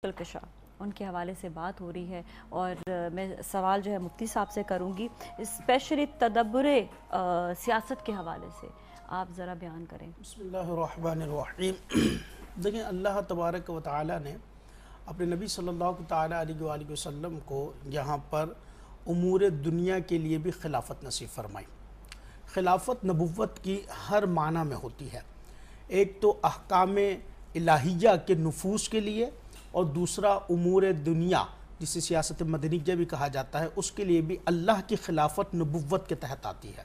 کشا ان کے حوالے سے بات ہو رہی ہے اور میں سوال جو ہے مفتی صاحب سے کروں گی، اسپیشلی تدبر سیاست کے حوالے سے آپ ذرا بیان کریں۔ بسم اللہ الرحمن الرحیم۔ دیکھیں، اللہ تبارک و تعالی نے اپنے نبی صلی اللہ تعالی علیہ وآلہ وسلم کو یہاں پر امور دنیا کے لیے بھی خلافت نصیب فرمائی۔ خلافت نبوت کی ہر معنی میں ہوتی ہے، ایک تو احکام الہیہ کے نفوذ کے لیے، اور دوسرا امور دنیا جسے سیاست مدنیہ بھی کہا جاتا ہے، اس کے لیے بھی اللہ کی خلافت نبوت کے تحت آتی ہے۔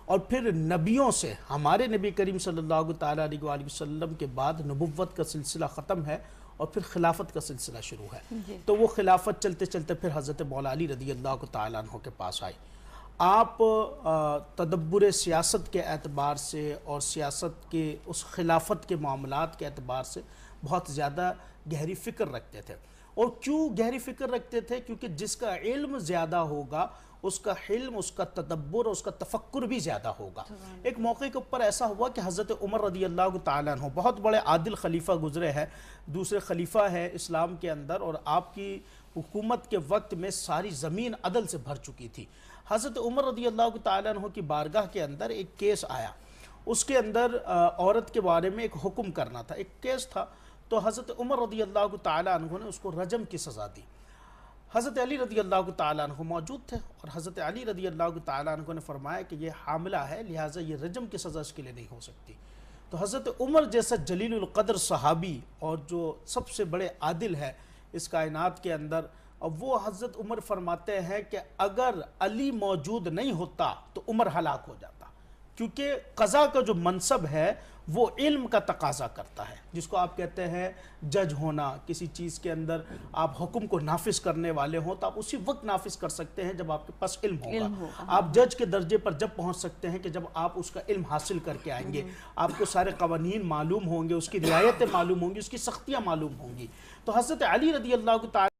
اور پھر نبیوں سے، ہمارے نبی کریم صلی اللہ تعالیٰ علیہ وآلہ وسلم کے بعد نبوت کا سلسلہ ختم ہے اور پھر خلافت کا سلسلہ شروع ہے۔ تو وہ خلافت چلتے چلتے پھر حضرت مولا علی رضی اللہ تعالیٰ عنہ کے پاس آئی۔ آپ تدبر سیاست کے اعتبار سے اور سیاست کے اس خلافت کے معاملات کے اعتبار سے بہت زیادہ گہری فکر رکھتے تھے۔ اور کیوں گہری فکر رکھتے تھے؟ کیونکہ جس کا علم زیادہ ہوگا، اس کا حلم، اس کا تدبر اور اس کا تفکر بھی زیادہ ہوگا۔ ایک موقع کے اوپر ایسا ہوا کہ حضرت عمر رضی اللہ تعالیٰ عنہ بہت بڑے عادل خلیفہ گزرے ہیں، دوسرے خلیفہ ہیں اسلام کے اندر، اور آپ کی حکومت کے وقت میں ساری زمین عدل سے بھر چکی تھی۔ حضرت عمر رضی اللہ تعالیٰ عنہ کی بارگاہ کے اندر ایک کیس آیا، اس کے اندر عورت کے بارے میں ایک حکم کرنا تھا، ایک کیس تھا۔ تو حضرت عمر رضی اللہ تعالیٰ عنہ نے اس کو رجم کی سزا دی۔ حضرت علی رضی اللہ تعالیٰ عنہ موجود تھے، اور حضرت علی رضی اللہ تعالیٰ عنہ نے فرمایا کہ یہ حاملہ ہے، لہٰذا یہ رجم کی سزا اس کے لیے نہیں ہو سکتی۔ تو حضرت عمر جیسا جلیل القدر صحابی اور جو سب سے بڑے عادل ہے اس کائنات کے اندر، اب وہ حضرت عمر فرماتے ہیں کہ اگر علی موجود نہیں ہوتا تو عمر ہلاک ہو جاتا، کیونکہ قضا کا جو منصب ہے وہ علم کا تقاضا کرتا ہے، جس کو آپ کہتے ہیں جج ہونا۔ کسی چیز کے اندر آپ حکم کو نافذ کرنے والے ہوں تو آپ اسی وقت نافذ کر سکتے ہیں جب آپ کے پاس علم ہوگا۔ آپ جج کے درجے پر جب پہنچ سکتے ہیں کہ جب آپ اس کا علم حاصل کر کے آئیں گے، آپ کو سارے قوانین معلوم ہوں گے، اس کی رعایتیں معلوم ہوں گی، اس کی سختیاں معلوم ہوں گی۔ تو حضرت علی رضی اللہ تعالیٰ